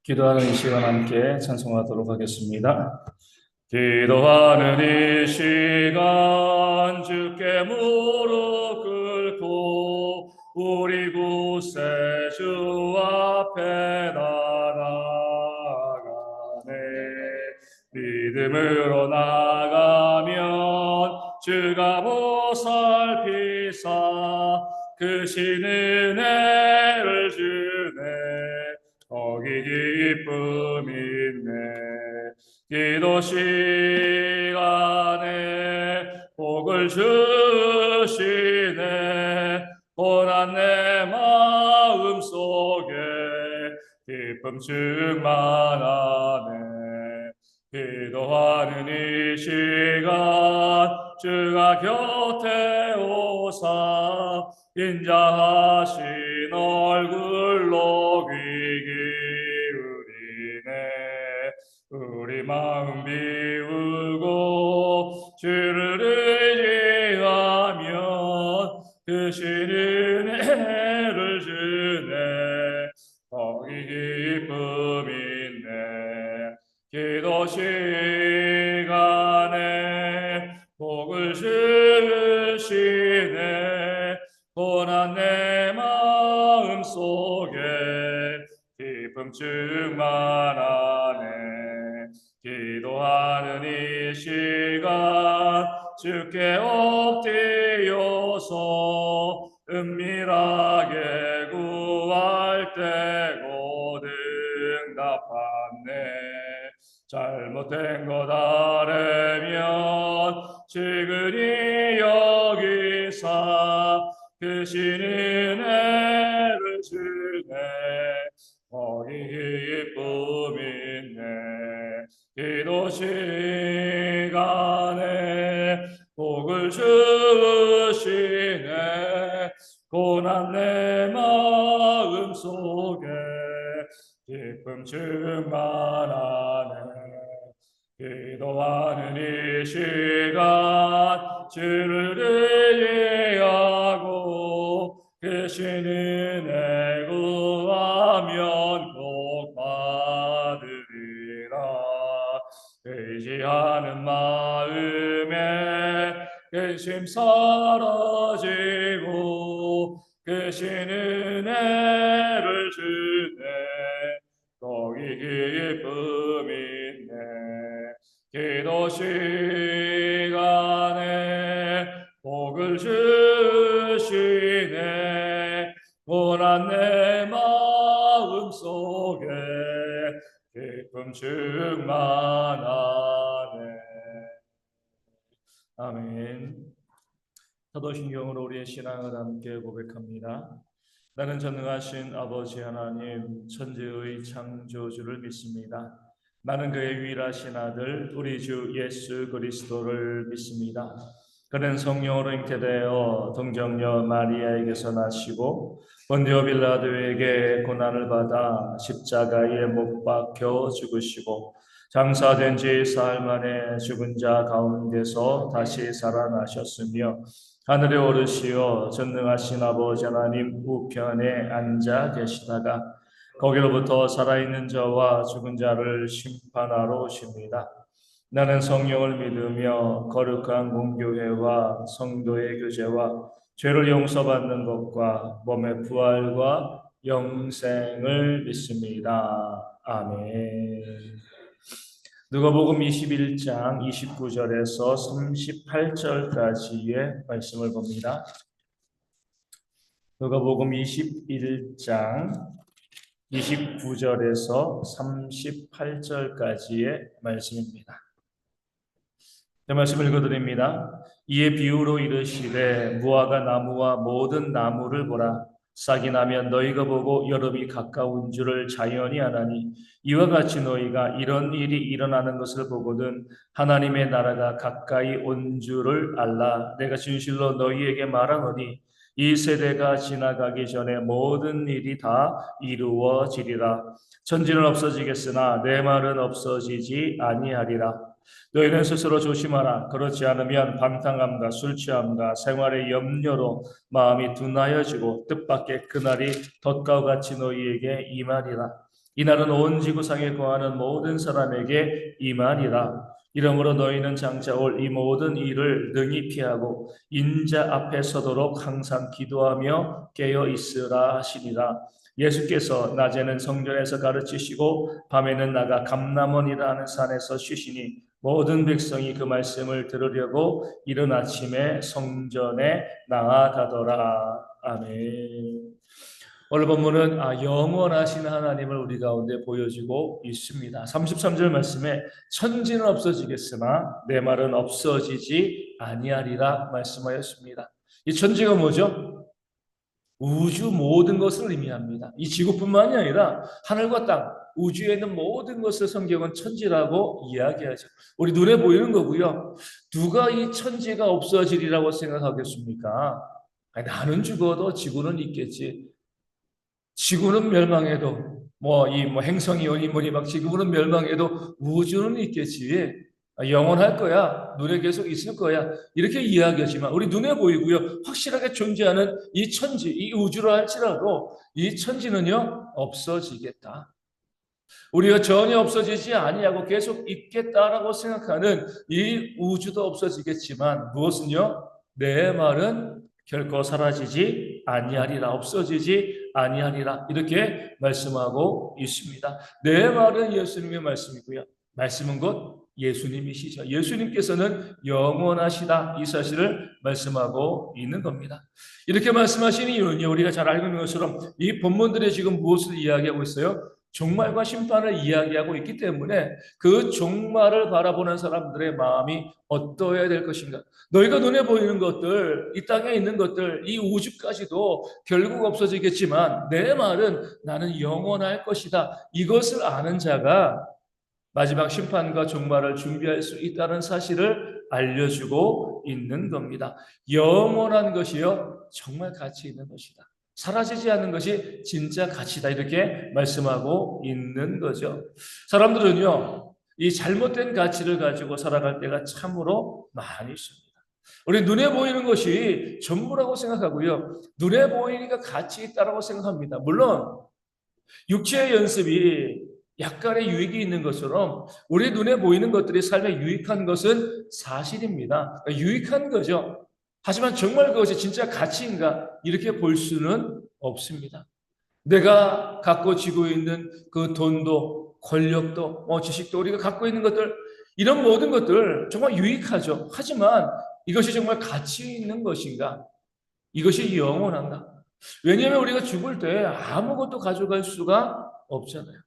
기도하는 이 시간 함께 찬송하도록 하겠습니다. 기도하는 이 시간 주께 무릎 꿇고 우리 구세주 앞에 나아가네. 믿음으로 나가면 주가 보살피사 크신 은혜를 주네. 거기 기쁨 있네. 기도 시간에 복을 주시네. 고난 내 마음 속에 기쁨 충만하네. 기도하는 이 시간 주가 곁에 오사 인자하신 얼굴로 귀 기울이네. 우리 마음 비우고 주를 의지하면 크신 은혜를 주네. 거기 기쁨 있네. 기도 시간에 복을 주시네. 고난 내 마음 속에 기쁨 충만하네. 기도하는 이 시간 주께 엎드려서 은밀하게 구할 때 곧 응답하네. 잘못된 것 아뢰면 지근히 여기사 크신 은혜를 주네. 거기 기쁨 있네. 기도 시간에 복을 주시네. 고난 내 마음 속에 기쁨 충만하네. 기도하는 이 시간 주를 의지하고 크신 은혜 구하면 꼭 받으리라. 의지하는 마음에 근심 사라지고 크신 은혜를 주네. 거기 기쁨 있네. 기도 시간에 복을 주시네. 고난 내 마음 속에 기쁨 충만하네. 아멘. 사도신경으로 우리의 신앙을 함께 고백합니다. 나는 전능하신 아버지 하나님 천지의 창조주를 믿습니다. 나는 그의 유일하신 아들 우리 주 예수 그리스도를 믿습니다. 그는 성령으로 잉태되어 동정녀 마리아에게서 나시고 본디오 빌라도에게 고난을 받아 십자가에 못 박혀 죽으시고 장사된 지 사흘 만에 죽은 자 가운데서 다시 살아나셨으며 하늘에 오르시어 전능하신 아버지 하나님 우편에 앉아 계시다가 거기로부터 살아있는 자와 죽은 자를 심판하러 오십니다. 나는 성령을 믿으며 거룩한 공교회와 성도의 교제와 죄를 용서받는 것과 몸의 부활과 영생을 믿습니다. 아멘. 누가복음 21장 29절에서 38절까지의 말씀을 봅니다. 누가복음 21장 29절에서 38절까지의 말씀입니다. 그 말씀 읽어드립니다. 이에 비유로 이르시되 무화과 나무와 모든 나무를 보라. 싹이 나면 너희가 보고 여름이 가까운 줄을 자연히 아나니 이와 같이 너희가 이런 일이 일어나는 것을 보거든 하나님의 나라가 가까이 온 줄을 알라. 내가 진실로 너희에게 말하노니 이 세대가 지나가기 전에 모든 일이 다 이루어지리라. 천지는 없어지겠으나 내 말은 없어지지 아니하리라. 너희는 스스로 조심하라. 그렇지 않으면 방탕함과 술 취함과 생활의 염려로 마음이 둔하여지고 뜻밖의 그날이 덫과 같이 너희에게 임하리라. 이날은 온 지구상에 거하는 모든 사람에게 임하리라. 이러므로 너희는 장차 올 이 모든 일을 능히 피하고 인자 앞에 서도록 항상 기도하며 깨어 있으라 하시니라. 예수께서 낮에는 성전에서 가르치시고 밤에는 나가 감람원이라는 산에서 쉬시니 모든 백성이 그 말씀을 들으려고 이른 아침에 성전에 나아가더라. 아멘. 오늘 본문은 영원하신 하나님을 우리 가운데 보여주고 있습니다. 33절 말씀에 천지는 없어지겠으나 내 말은 없어지지 아니하리라 말씀하였습니다. 이 천지가 뭐죠? 우주 모든 것을 의미합니다. 이 지구뿐만이 아니라 하늘과 땅, 우주에 있는 모든 것을 성경은 천지라고 이야기하죠. 우리 눈에 보이는 거고요. 누가 이 천지가 없어지리라고 생각하겠습니까? 아니, 나는 죽어도 지구는 있겠지. 지구는 멸망해도 뭐 행성이 오니 뭐니 막 지구는 멸망해도 우주는 있겠지. 영원할 거야. 눈에 계속 있을 거야. 이렇게 이야기하지만 우리 눈에 보이고요. 확실하게 존재하는 이 천지, 이 우주라 할지라도 이 천지는요 없어지겠다. 우리가 전혀 없어지지 아니하고 계속 있겠다라고 생각하는 이 우주도 없어지겠지만 무엇은요? 내 말은 결코 사라지지 아니하리라, 없어지지 아니하리라, 이렇게 말씀하고 있습니다. 내 말은 예수님의 말씀이고요. 말씀은 곧 예수님이시죠. 예수님께서는 영원하시다, 이 사실을 말씀하고 있는 겁니다. 이렇게 말씀하시는 이유는요, 우리가 잘 알고 있는 것처럼 이 본문들이 지금 무엇을 이야기하고 있어요? 종말과 심판을 이야기하고 있기 때문에 그 종말을 바라보는 사람들의 마음이 어떠해야 될 것인가? 너희가 눈에 보이는 것들, 이 땅에 있는 것들, 이 우주까지도 결국 없어지겠지만 내 말은 나는 영원할 것이다. 이것을 아는 자가 마지막 심판과 종말을 준비할 수 있다는 사실을 알려주고 있는 겁니다. 영원한 것이요, 정말 가치 있는 것이다. 사라지지 않는 것이 진짜 가치다. 이렇게 말씀하고 있는 거죠. 사람들은요, 이 잘못된 가치를 가지고 살아갈 때가 참으로 많이 있습니다. 우리 눈에 보이는 것이 전부라고 생각하고요. 눈에 보이니까 가치 있다고 생각합니다. 물론 육체의 연습이 약간의 유익이 있는 것처럼 우리 눈에 보이는 것들이 삶에 유익한 것은 사실입니다. 유익한 거죠. 하지만 정말 그것이 진짜 가치인가 이렇게 볼 수는 없습니다. 내가 갖고 지고 있는 그 돈도 권력도 지식도 우리가 갖고 있는 것들, 이런 모든 것들 정말 유익하죠. 하지만 이것이 정말 가치 있는 것인가? 이것이 영원한가? 왜냐하면 우리가 죽을 때 아무것도 가져갈 수가 없잖아요.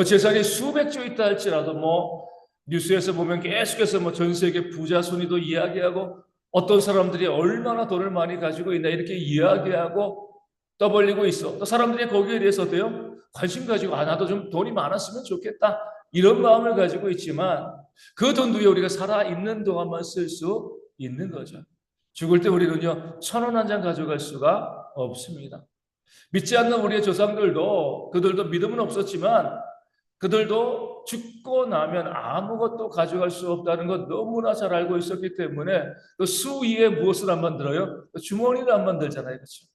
재산이 수백조 있다 할지라도 뉴스에서 보면 계속해서 전 세계 부자 순위도 이야기하고 어떤 사람들이 얼마나 돈을 많이 가지고 있나 이렇게 이야기하고 떠벌리고 있어. 또 사람들이 거기에 대해서도요 관심 가지고 나도 좀 돈이 많았으면 좋겠다 이런 마음을 가지고 있지만 그 돈도요 우리가 살아있는 동안만 쓸 수 있는 거죠. 죽을 때 우리는요 1,000원 한 장 가져갈 수가 없습니다. 믿지 않는 우리의 조상들도 그들도 믿음은 없었지만 그들도 죽고 나면 아무것도 가져갈 수 없다는 것 너무나 잘 알고 있었기 때문에 그 수위에 무엇을 안 만들어요? 주머니를 안 만들잖아요. 그렇죠?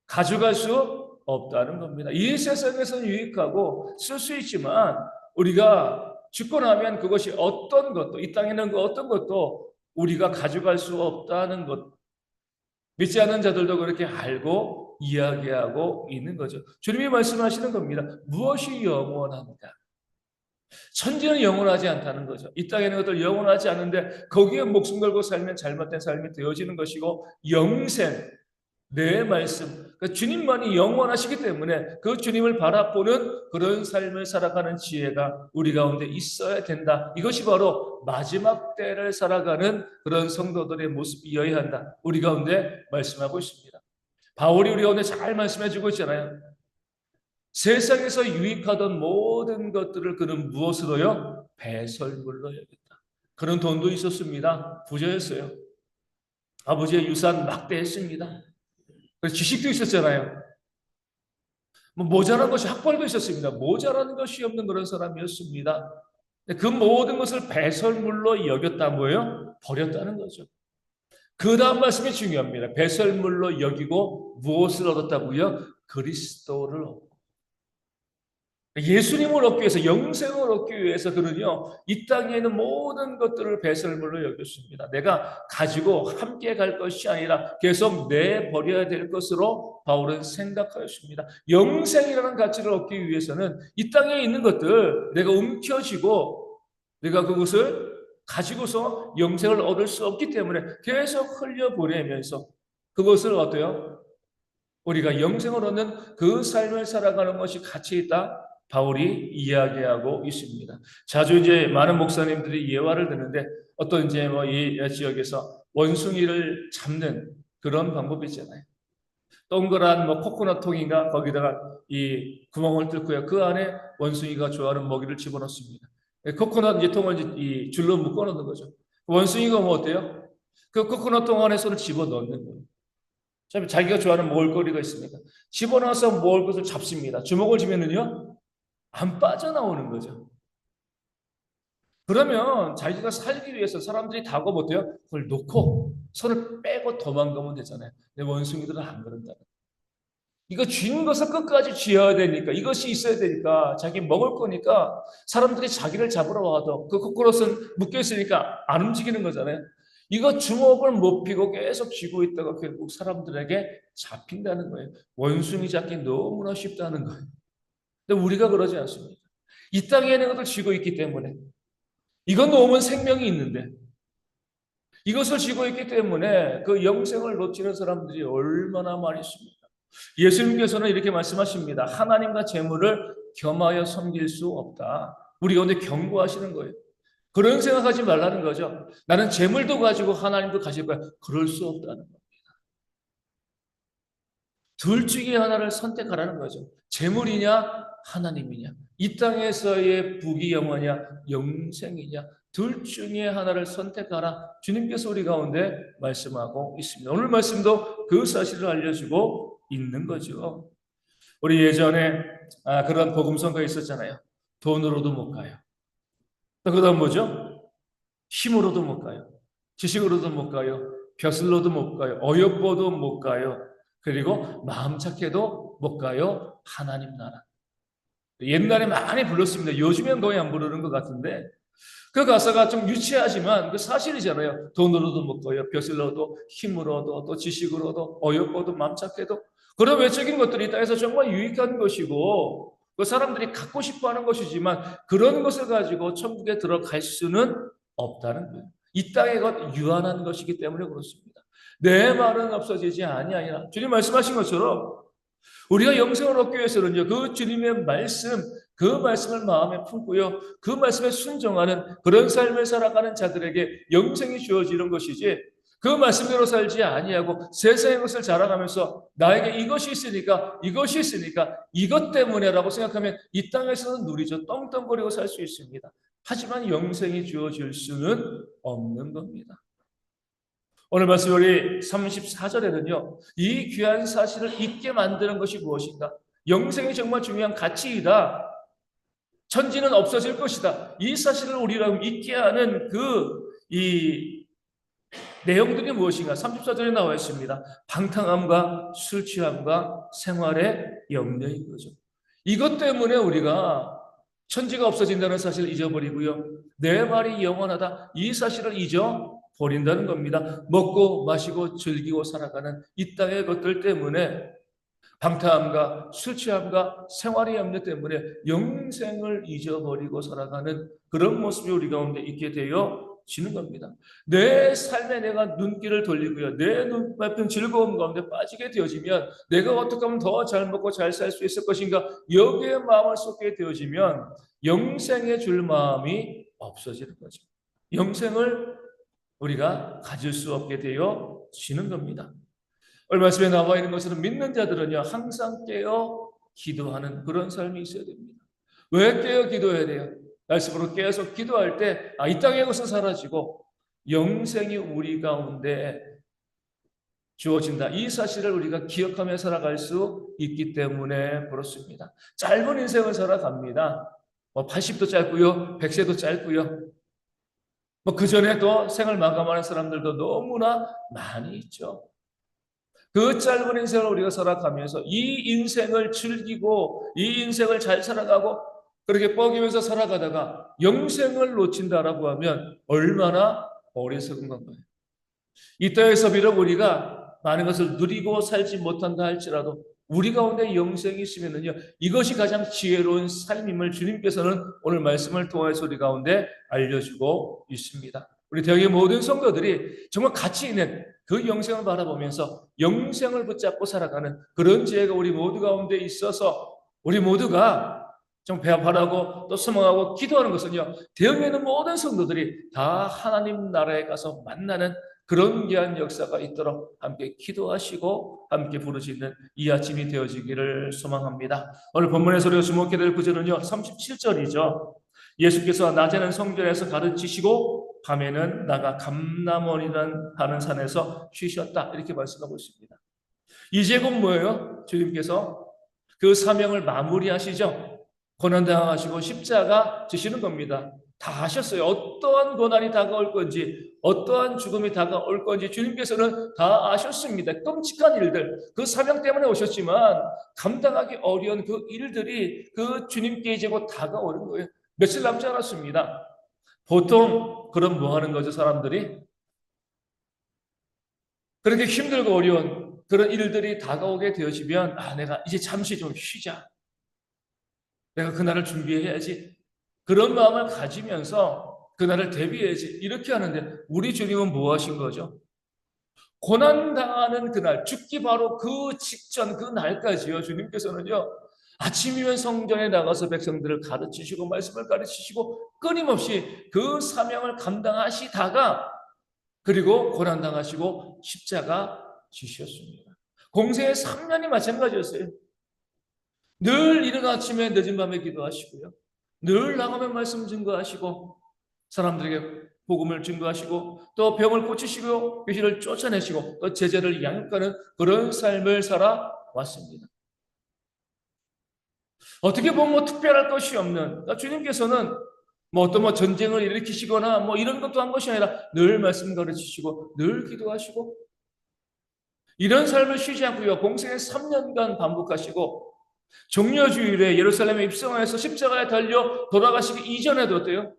가져갈 수 없다는 겁니다. 이 세상에서는 유익하고 쓸 수 있지만 우리가 죽고 나면 그것이 어떤 것도, 이 땅에 있는 그 어떤 것도 우리가 가져갈 수 없다는 것, 믿지 않는 자들도 그렇게 알고 이야기하고 있는 거죠. 주님이 말씀하시는 겁니다. 무엇이 영원한가? 천지는 영원하지 않다는 거죠. 이 땅에 있는 것들 영원하지 않은데 거기에 목숨 걸고 살면 잘못된 삶이 되어지는 것이고 영생, 내 말씀, 그 주님만이 영원하시기 때문에 그 주님을 바라보는 그런 삶을 살아가는 지혜가 우리 가운데 있어야 된다. 이것이 바로 마지막 때를 살아가는 그런 성도들의 모습이어야 한다. 우리 가운데 말씀하고 있습니다. 바울이 우리 가운데 잘 말씀해주고 있잖아요. 세상에서 유익하던 모든 것들을 그는 무엇으로요? 배설물로 여겼다. 그는 돈도 있었습니다. 부자였어요. 아버지의 유산 막대했습니다. 그래서 지식도 있었잖아요. 모자란 것이 학벌도 있었습니다. 모자란 것이 없는 그런 사람이었습니다. 그 모든 것을 배설물로 여겼다 뭐예요? 버렸다는 거죠. 그 다음 말씀이 중요합니다. 배설물로 여기고 무엇을 얻었다고요? 그리스도를 얻고. 예수님을 얻기 위해서, 영생을 얻기 위해서 그는요, 이 땅에 있는 모든 것들을 배설물로 여겼습니다. 내가 가지고 함께 갈 것이 아니라 계속 내버려야 될 것으로 바울은 생각하였습니다. 영생이라는 가치를 얻기 위해서는 이 땅에 있는 것들, 내가 움켜쥐고 내가 그것을 가지고서 영생을 얻을 수 없기 때문에 계속 흘려보내면서 그것을 어때요? 우리가 영생을 얻는 그 삶을 살아가는 것이 가치 있다. 바울이 이야기하고 있습니다. 자주 이제 많은 목사님들이 예화를 드는데 어떤 이제 뭐 이 지역에서 원숭이를 잡는 그런 방법이 있잖아요. 동그란 뭐 코코넛 통인가 거기다가 이 구멍을 뚫고요. 그 안에 원숭이가 좋아하는 먹이를 집어넣습니다. 코코넛 이제 통을 이 줄로 묶어 놓는 거죠. 원숭이가 뭐 어때요? 그 코코넛 통 안에 손을 집어 넣는 거예요. 자기가 좋아하는 먹을거리가 있습니다. 집어넣어서 먹을 것을 잡습니다. 주먹을 쥐면은요, 안 빠져나오는 거죠. 그러면 자기가 살기 위해서 사람들이 다고 못해요? 그걸 놓고 손을 빼고 도망가면 되잖아요. 근데 원숭이들은 안 그런다. 이거 쥐는 것을 끝까지 쥐어야 되니까, 이것이 있어야 되니까, 자기 먹을 거니까 사람들이 자기를 잡으러 와도 그 코코넛은 묶여 있으니까 안 움직이는 거잖아요. 이거 주먹을 못 피고 계속 쥐고 있다가 결국 사람들에게 잡힌다는 거예요. 원숭이 잡기 너무나 쉽다는 거예요. 근데 우리가 그러지 않습니다. 이 땅에 있는 것을 쥐고 있기 때문에, 이건 놓으면 생명이 있는데 이것을 쥐고 있기 때문에 그 영생을 놓치는 사람들이 얼마나 많이 있습니까? 예수님께서는 이렇게 말씀하십니다. 하나님과 재물을 겸하여 섬길 수 없다. 우리 가운데 경고하시는 거예요. 그런 생각하지 말라는 거죠. 나는 재물도 가지고 하나님도 가질 거야. 그럴 수 없다는 거예요. 둘 중에 하나를 선택하라는 거죠. 재물이냐 하나님이냐, 이 땅에서의 부귀 영화냐 영생이냐, 둘 중에 하나를 선택하라. 주님께서 우리 가운데 말씀하고 있습니다. 오늘 말씀도 그 사실을 알려주고 있는 거죠. 우리 예전에 그런 복음성가 있었잖아요. 돈으로도 못 가요. 또 그다음 뭐죠? 힘으로도 못 가요. 지식으로도 못 가요. 벼슬로도 못 가요. 어여뻐도 못 가요. 그리고 마음 착해도 못 가요. 하나님 나라. 옛날에 많이 불렀습니다. 요즘엔 거의 안 부르는 것 같은데 그 가사가 좀 유치하지만 그 사실이잖아요. 돈으로도 못 가요. 벼슬로도 힘으로도 또 지식으로도 어여뻐도 마음 착해도 그런 외적인 것들이 이 땅에서 정말 유익한 것이고 그 사람들이 갖고 싶어하는 것이지만 그런 것을 가지고 천국에 들어갈 수는 없다는 거예요. 이 땅의 것 유한한 것이기 때문에 그렇습니다. 내 말은 없어지지 아니하니라. 주님 말씀하신 것처럼 우리가 영생을 얻기 위해서는요, 그 주님의 말씀, 그 말씀을 마음에 품고요, 그 말씀에 순종하는 그런 삶을 살아가는 자들에게 영생이 주어지는 것이지, 그 말씀대로 살지 아니하고 세상의 것을 자랑하면서 나에게 이것이 있으니까 이것 때문에라고 생각하면 이 땅에서는 누리죠. 떵떵거리고 살 수 있습니다. 하지만 영생이 주어질 수는 없는 겁니다. 오늘 말씀 우리 34절에는요. 이 귀한 사실을 잊게 만드는 것이 무엇인가? 영생이 정말 중요한 가치이다. 천지는 없어질 것이다. 이 사실을 우리랑 잊게 하는 이 내용들이 무엇인가? 34절에 나와 있습니다. 방탕함과 술 취함과 생활의 염려인 거죠. 이것 때문에 우리가 천지가 없어진다는 사실을 잊어버리고요. 내 말이 영원하다. 이 사실을 잊어버린다는 겁니다. 먹고 마시고 즐기고 살아가는 이 땅의 것들 때문에 방탕함과 술 취함과 생활의 염려 때문에 영생을 잊어버리고 살아가는 그런 모습이 우리 가운데 있게 되어지는 겁니다. 내 삶에 내가 눈길을 돌리고요. 내 눈앞은 즐거움 가운데 빠지게 되어지면 내가 어떻게 하면 더 잘 먹고 잘 살 수 있을 것인가 여기에 마음을 쏟게 되어지면 영생에 줄 마음이 없어지는 거죠. 영생을 우리가 가질 수 없게 되어지는 겁니다. 오늘 말씀에 나와 있는 것처럼 믿는 자들은요 항상 깨어 기도하는 그런 삶이 있어야 됩니다. 왜 깨어 기도해야 돼요? 말씀으로 깨어서 기도할 때 이 땅의 것은 사라지고 영생이 우리 가운데 주어진다. 이 사실을 우리가 기억하며 살아갈 수 있기 때문에 그렇습니다. 짧은 인생을 살아갑니다. 80도 짧고요, 100세도 짧고요. 그 전에 또 생을 마감하는 사람들도 너무나 많이 있죠. 그 짧은 인생을 우리가 살아가면서 이 인생을 즐기고 이 인생을 잘 살아가고 그렇게 뻐기면서 살아가다가 영생을 놓친다라고 하면 얼마나 어리석은 건가요? 이 땅에서 비록 우리가 많은 것을 누리고 살지 못한다 할지라도 우리 가운데 영생이 있으면요 이것이 가장 지혜로운 삶임을 주님께서는 오늘 말씀을 통해서 우리 가운데 알려주고 있습니다. 우리 대학의 모든 성도들이 정말 가치 있는 그 영생을 바라보면서 영생을 붙잡고 살아가는 그런 지혜가 우리 모두 가운데 있어서 우리 모두가 좀 배합하라고 또 소망하고 기도하는 것은요 대학에 있는 모든 성도들이 다 하나님 나라에 가서 만나는 그런 귀한 역사가 있도록 함께 기도하시고 함께 부르짖는 이 아침이 되어지기를 소망합니다. 오늘 본문에서 우리가 주목해야 될 구절은요 37절이죠. 예수께서 낮에는 성전에서 가르치시고 밤에는 나가 감람원이라는 하는 산에서 쉬셨다 이렇게 말씀하고 있습니다. 이제 곧 뭐예요? 주님께서 그 사명을 마무리하시죠. 고난당하시고 십자가 지시는 겁니다. 다 하셨어요. 어떠한 고난이 다가올 건지 어떠한 죽음이 다가올 건지 주님께서는 다 아셨습니다. 끔찍한 일들, 그 사명 때문에 오셨지만 감당하기 어려운 그 일들이 그 주님께 이제 곧 다가오는 거예요. 며칠 남지 않았습니다. 보통 그럼 뭐 하는 거죠, 사람들이? 그렇게 힘들고 어려운 그런 일들이 다가오게 되어지면 내가 이제 잠시 좀 쉬자. 내가 그날을 준비해야지. 그런 마음을 가지면서 그날을 대비해야지. 이렇게 하는데 우리 주님은 뭐 하신 거죠? 고난당하는 그날, 죽기 바로 그 직전 그 날까지요. 주님께서는요. 아침이면 성전에 나가서 백성들을 가르치시고 말씀을 가르치시고 끊임없이 그 사명을 감당하시다가 그리고 고난당하시고 십자가 지셨습니다. 공생의 3년이 마찬가지였어요. 늘 이른 아침에 늦은 밤에 기도하시고요. 늘 나가면 말씀 증거하시고 사람들에게 복음을 증거하시고 또 병을 고치시고 귀신을 쫓아내시고 또 제자를 양육하는 그런 삶을 살아왔습니다. 어떻게 보면 특별할 것이 없는 주님께서는 어떤 전쟁을 일으키시거나 이런 것도 한 것이 아니라 늘 말씀 가르치시고 늘 기도하시고 이런 삶을 쉬지 않고요. 공생의 3년간 반복하시고 종려주일에 예루살렘에 입성하여서 십자가에 달려 돌아가시기 이전에도 어때요?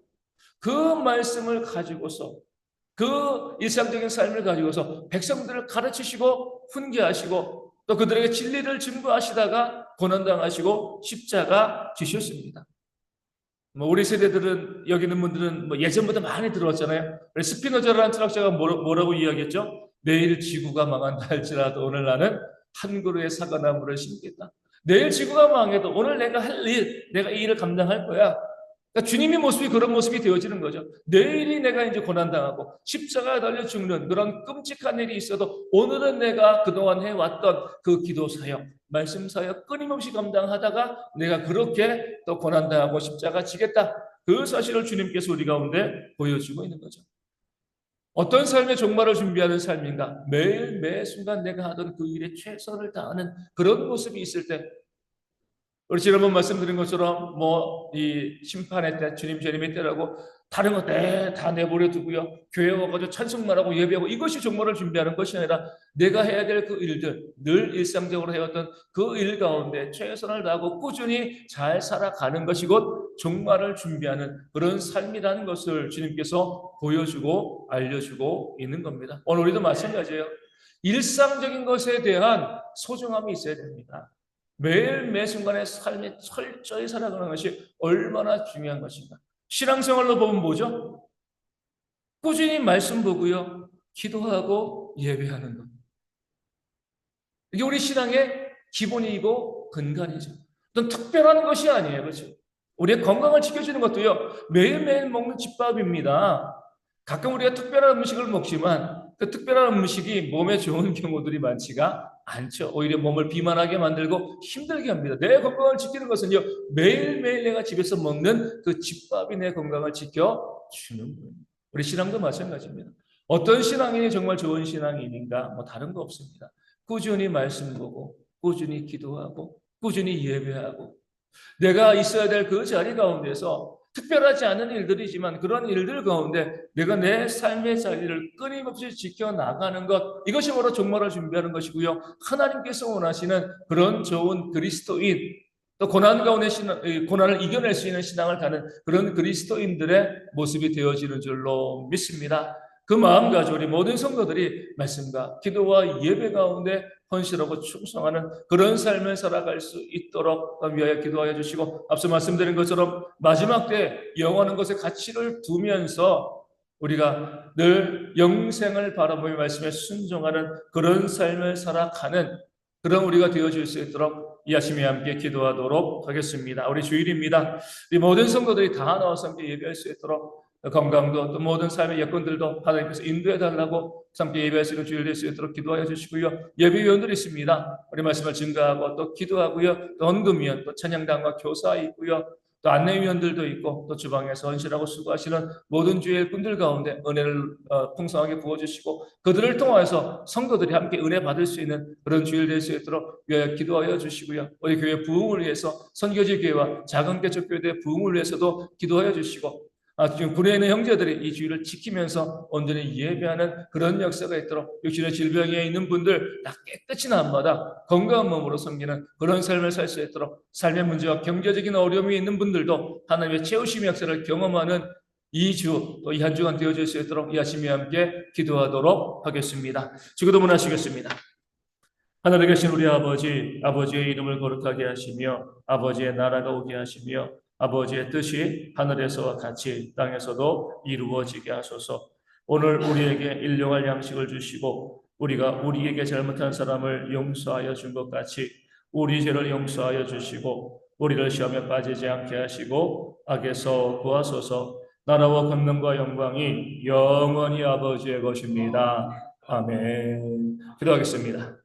그 말씀을 가지고서 그 일상적인 삶을 가지고서 백성들을 가르치시고 훈계하시고 또 그들에게 진리를 증거하시다가 고난당하시고 십자가 지셨습니다. 우리 세대들은 여기 있는 분들은 예전부터 많이 들어왔잖아요. 스피노자라는 철학자가 뭐라고 이야기했죠? 내일 지구가 망한다 할지라도 오늘 나는 한 그루의 사과나무를 심겠다. 내일 지구가 망해도 오늘 내가 할 일, 내가 이 일을 감당할 거야. 그러니까 주님의 모습이 그런 모습이 되어지는 거죠. 내일이 내가 이제 고난당하고 십자가에 달려 죽는 그런 끔찍한 일이 있어도 오늘은 내가 그동안 해왔던 그 기도 사역, 말씀 사역 끊임없이 감당하다가 내가 그렇게 또 고난당하고 십자가 지겠다. 그 사실을 주님께서 우리 가운데 보여주고 있는 거죠. 어떤 삶의 종말을 준비하는 삶인가? 매일 매 순간 내가 하던 그 일에 최선을 다하는 그런 모습이 있을 때 우리 지난번 말씀드린 것처럼 이 심판의 때 주님 재림의 때라고 다른 거 다 내버려 두고요. 교회 와가지고 찬송만 하고 예배하고 이것이 종말을 준비하는 것이 아니라 내가 해야 될 그 일들 늘 일상적으로 해왔던 그 일 가운데 최선을 다하고 꾸준히 잘 살아가는 것이 곧 종말을 준비하는 그런 삶이라는 것을 주님께서 보여주고 알려주고 있는 겁니다. 오늘 우리도 마찬가지예요. 일상적인 것에 대한 소중함이 있어야 됩니다. 매일 매 순간의 삶에 철저히 살아가는 것이 얼마나 중요한 것인가. 신앙생활로 보면 뭐죠? 꾸준히 말씀 보고요. 기도하고 예배하는 것. 이게 우리 신앙의 기본이고 근간이죠. 어떤 특별한 것이 아니에요. 그렇죠? 우리의 건강을 지켜주는 것도요. 매일매일 먹는 집밥입니다. 가끔 우리가 특별한 음식을 먹지만 그 특별한 음식이 몸에 좋은 경우들이 많지가 않죠. 오히려 몸을 비만하게 만들고 힘들게 합니다. 내 건강을 지키는 것은요. 매일매일 내가 집에서 먹는 그 집밥이 내 건강을 지켜주는 거예요. 우리 신앙도 마찬가지입니다. 어떤 신앙인이 정말 좋은 신앙인인가? 다른 거 없습니다. 꾸준히 말씀 보고 꾸준히 기도하고 꾸준히 예배하고 내가 있어야 될 그 자리 가운데서 특별하지 않은 일들이지만 그런 일들 가운데 내가 내 삶의 자리를 끊임없이 지켜나가는 것, 이것이 바로 종말을 준비하는 것이고요. 하나님께서 원하시는 그런 좋은 그리스도인, 또 고난 가운데 고난을 이겨낼 수 있는 신앙을 가는 그런 그리스도인들의 모습이 되어지는 줄로 믿습니다. 그 마음 가지고 우리 모든 성도들이 말씀과 기도와 예배 가운데 헌신하고 충성하는 그런 삶을 살아갈 수 있도록 위하여 기도하여 주시고, 앞서 말씀드린 것처럼 마지막 때 영원한 것의 가치를 두면서 우리가 늘 영생을 바라보며 말씀에 순종하는 그런 삶을 살아가는 그런 우리가 되어질 수 있도록 이 아침에 함께 기도하도록 하겠습니다. 우리 주일입니다. 우리 모든 성도들이 다 나와서 함께 예배할 수 있도록 건강도 또 모든 삶의 여건들도 하나님께서 인도해 달라고 함께 예배할 수 있는 주일 될 수 있도록 기도하여 주시고요. 예배위원들이 있습니다. 우리 말씀을 증거하고 또 기도하고요. 또 헌금위원, 또 찬양단과 교사 있고요. 또 안내위원들도 있고 또 주방에서 헌신하고 수고하시는 모든 주일 분들 가운데 은혜를 풍성하게 부어주시고 그들을 통하여서 성도들이 함께 은혜 받을 수 있는 그런 주일 될 수 있도록 기도하여 주시고요. 우리 교회 부흥을 위해서 선교지 교회와 작은 개척교회의 부흥을 위해서도 기도하여 주시고, 지금 군에 있는 형제들이 이 주의를 지키면서 온전히 예배하는 그런 역사가 있도록, 육신의 질병에 있는 분들 다 깨끗이 나음마다 건강한 몸으로 섬기는 그런 삶을 살 수 있도록, 삶의 문제와 경제적인 어려움이 있는 분들도 하나님의 채우심의 역사를 경험하는 이 주 또 이 한 주간 되어질 수 있도록 이 아침에 함께 기도하도록 하겠습니다. 주기도 하시겠습니다. 하늘에 계신 우리 아버지, 아버지의 이름을 거룩하게 하시며 아버지의 나라가 오게 하시며 아버지의 뜻이 하늘에서와 같이 땅에서도 이루어지게 하소서. 오늘 우리에게 일용할 양식을 주시고 우리가 우리에게 잘못한 사람을 용서하여 준 것 같이 우리 죄를 용서하여 주시고 우리를 시험에 빠지지 않게 하시고 악에서 구하소서. 나라와 권능과 영광이 영원히 아버지의 것입니다. 아멘. 기도하겠습니다.